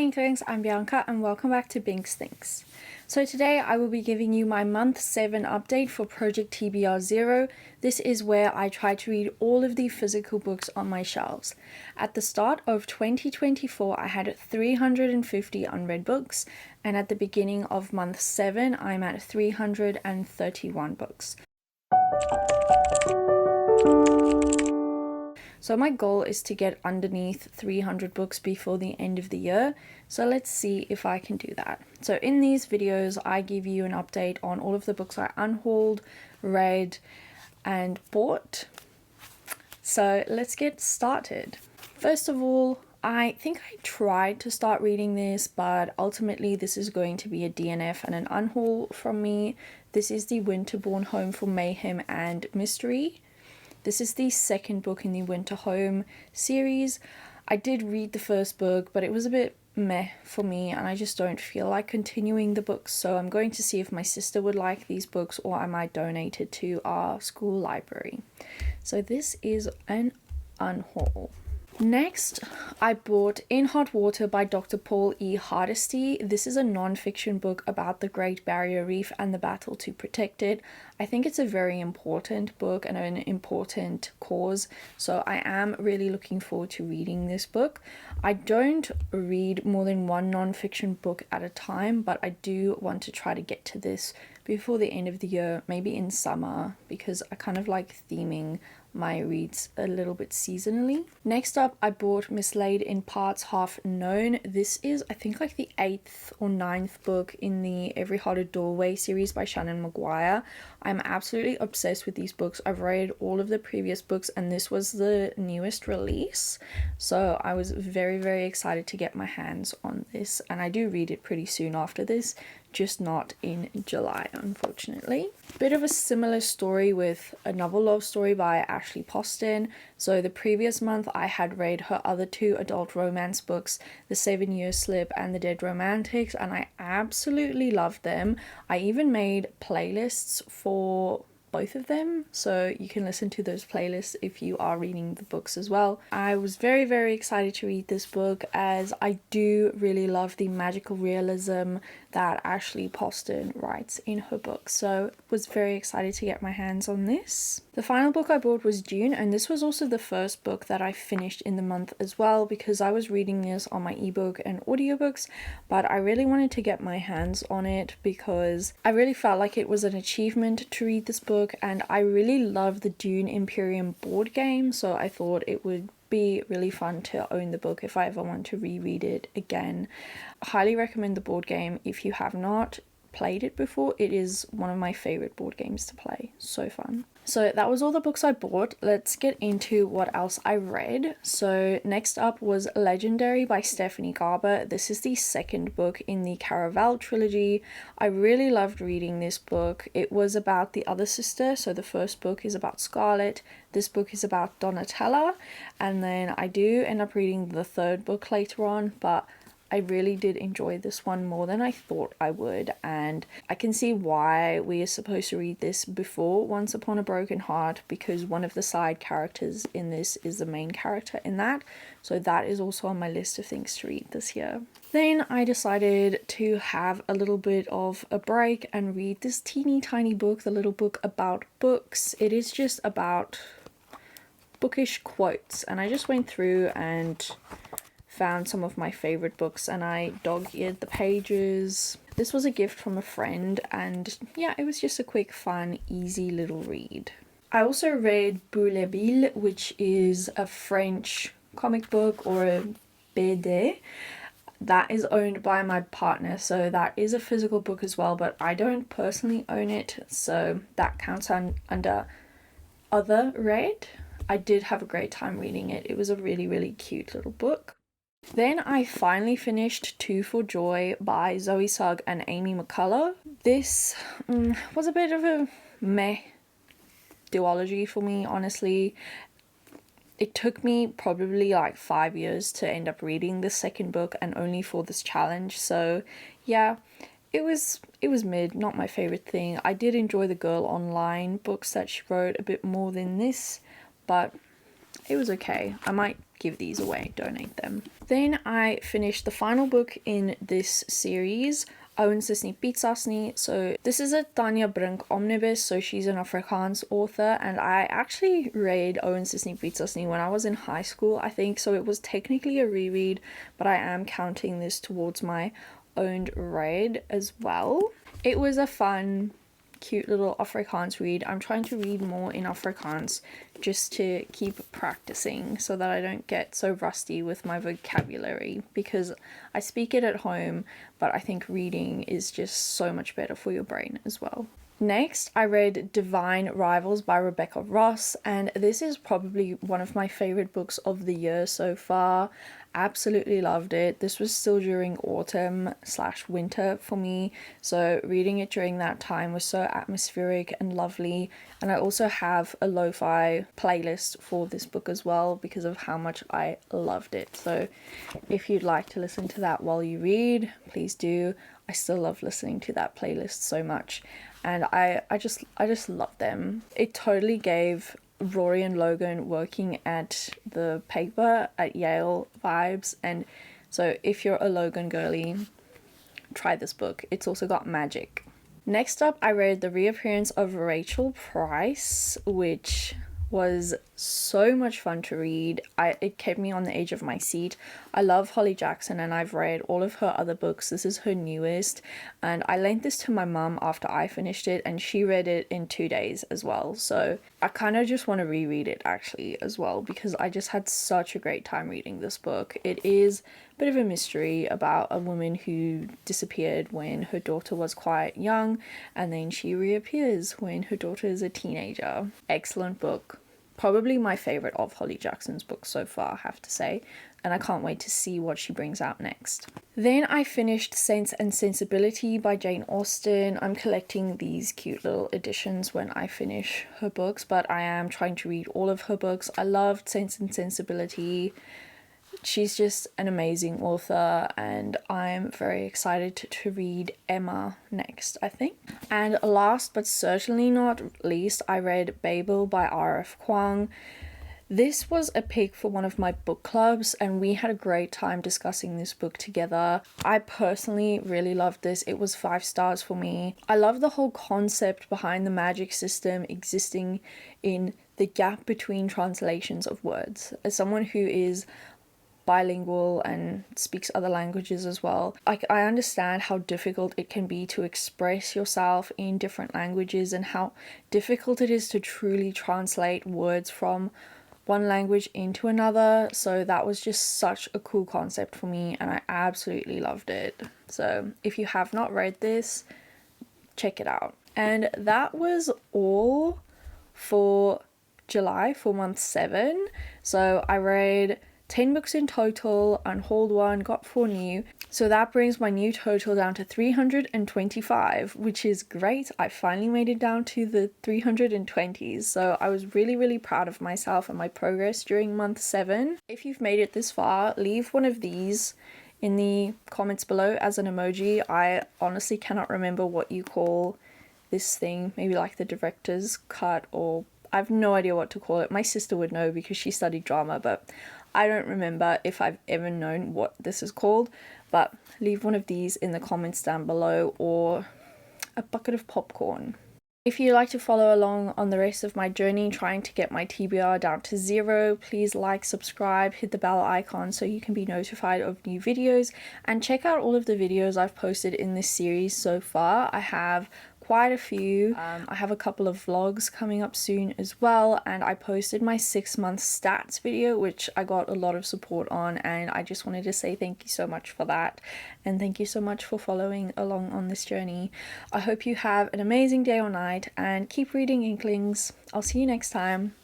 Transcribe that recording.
Inklings, I'm Bianca and welcome back to Binks Thinks. So today I will be giving you my month 7 update for Project TBR 0. This is where I try to read all of the physical books on my shelves. At the start of 2024 I had 350 unread books, and at the beginning of month 7 I'm at 331 books. So my goal is to get underneath 300 books before the end of the year, so let's see if I can do that. So in these videos I give you an update on all of the books I unhauled, read and bought. So let's get started. First of all, I think I tried to start reading this, but ultimately this is going to be a DNF and an unhaul from me. This is the Winterborn Home for Mayhem and Mystery. This is the second book in the Winter Home series. I did read the first book, but it was a bit meh for me and I just don't feel like continuing the books, so I'm going to see if my sister would like these books or I might donate it to our school library. So this is an unhaul. Next, I bought In Hot Water by Dr. Paul E. Hardesty. This is a non-fiction book about the Great Barrier Reef and the battle to protect it. I think it's a very important book and an important cause, so I am really looking forward to reading this book. I don't read more than one non-fiction book at a time, but I do want to try to get to this before the end of the year, maybe in summer, because I kind of like theming my reads a little bit seasonally. Next up, I bought Mislaid in Parts Half Known. This is, I think, like the 8th or 9th book in the Every Heart a Doorway series by Shannon Maguire. I'm absolutely obsessed with these books. I've read all of the previous books and this was the newest release, so I was very excited to get my hands on this, and I do read it pretty soon after this, just not in July, unfortunately. Bit of a similar story with a novel love story by Ashley Poston. So the previous month I had read her other 2 adult romance books, The 7-Year Slip and The Dead Romantics, and I absolutely loved them. I even made playlists for both of them, so you can listen to those playlists if you are reading the books as well. I was very excited to read this book as I do really love the magical realism that Ashley Poston writes in her books, so was very excited to get my hands on this. The final book I bought was Dune, and this was also the first book that I finished in the month as well, because I was reading this on my ebook and audiobooks, but I really wanted to get my hands on it because I really felt like it was an achievement to read this book, and I really love the Dune Imperium board game, so I thought it would be really fun to own the book if I ever want to reread it again. Highly recommend the board game if you have not played it before. It is one of my favorite board games to play. So fun. So that was all the books I bought. Let's get into what else I read. So next up was Legendary by Stephanie Garber. This is the second book in the Caraval trilogy. I really loved reading this book. It was about the other sister. So the first book is about Scarlet. This book is about Donatella. And then I do end up reading the third book later on, but I really did enjoy this one more than I thought I would, and I can see why we are supposed to read this before Once Upon a Broken Heart, because one of the side characters in this is the main character in that, so that is also on my list of things to read this year. Then I decided to have a little bit of a break and read this teeny tiny book, the little book about books. It is just about bookish quotes, and I just went through and found some of my favorite books and I dog-eared the pages. This was a gift from a friend, and yeah, it was just a quick, fun, easy little read. I also read Boule Bill, which is a French comic book or a BD that is owned by my partner, so that is a physical book as well, but I don't personally own it, so that counts under other read. I did have a great time reading it. It was a really cute little book. Then I finally finished Two for Joy by Zoe Sugg and Amy McCullough. This was a bit of a meh duology for me, honestly. It took me probably like 5 years to end up reading the second book, and only for this challenge, so yeah, it was mid, not my favorite thing. I did enjoy the Girl Online books that she wrote a bit more than this, but it was okay. I might give these away, donate them. Then I finished the final book in this series, Ouensisnie Pizzasnie. So this is a Tanya Brink omnibus, so she's an Afrikaans author, and I actually read Ouensisnie Pizzasnie when I was in high school, I think, so it was technically a reread, but I am counting this towards my owned read as well. It was a fun, cute little Afrikaans read. I'm trying to read more in Afrikaans just to keep practicing so that I don't get so rusty with my vocabulary, because I speak it at home, but I think reading is just so much better for your brain as well. Next, I read Divine Rivals by Rebecca Ross, and this is probably one of my favorite books of the year so far. Absolutely loved it. This was still during autumn/winter for me, so reading it during that time was so atmospheric and lovely. And I also have a lo-fi playlist for this book as well because of how much I loved it. So if you'd like to listen to that while you read, please do. I still love listening to that playlist so much, and I just love them. It totally gave Rory and Logan working at the paper at Yale vibes, and so if you're a Logan girly, try this book. It's also got magic. Next up, I read The Reappearance of Rachel Price, which was so much fun to read. It kept me on the edge of my seat. I love Holly Jackson, and I've read all of her other books. This is her newest, and I lent this to my mum after I finished it, and she read it in 2 days as well. So I kind of just want to reread it actually as well, because I just had such a great time reading this book. It is a bit of a mystery about a woman who disappeared when her daughter was quite young, and then she reappears when her daughter is a teenager. Excellent book. Probably my favorite of Holly Jackson's books so far, I have to say, and I can't wait to see what she brings out next. Then I finished Sense and Sensibility by Jane Austen. I'm collecting these cute little editions when I finish her books, but I am trying to read all of her books. I loved Sense and Sensibility. She's just an amazing author, and I'm very excited to read Emma next, I think. And last but certainly not least, I read Babel by R.F. Kuang. This was a pick for one of my book clubs, and we had a great time discussing this book together. I personally really loved this. It was 5 stars for me. I love the whole concept behind the magic system existing in the gap between translations of words. As someone who is bilingual and speaks other languages as well, I understand how difficult it can be to express yourself in different languages, and how difficult it is to truly translate words from one language into another. So that was just such a cool concept for me, and I absolutely loved it. So if you have not read this, check it out. And that was all for July, for month 7. So I read 10 books in total, unhauled 1, got 4 new. So that brings my new total down to 325, which is great. I finally made it down to the 320s. So I was really proud of myself and my progress during month 7. If you've made it this far, leave one of these in the comments below as an emoji. I honestly cannot remember what you call this thing. Maybe like the director's cut, or I have no idea what to call it. My sister would know because she studied drama, but I don't remember if I've ever known what this is called. But leave one of these in the comments down below, or a bucket of popcorn. If you'd like to follow along on the rest of my journey trying to get my TBR down to 0, please like, subscribe, hit the bell icon so you can be notified of new videos, and check out all of the videos I've posted in this series so far. I have quite a few. I have a couple of vlogs coming up soon as well, and I posted my 6-month stats video, which I got a lot of support on, and I just wanted to say thank you so much for that, and thank you so much for following along on this journey. I hope you have an amazing day or night, and keep reading, Inklings. I'll see you next time.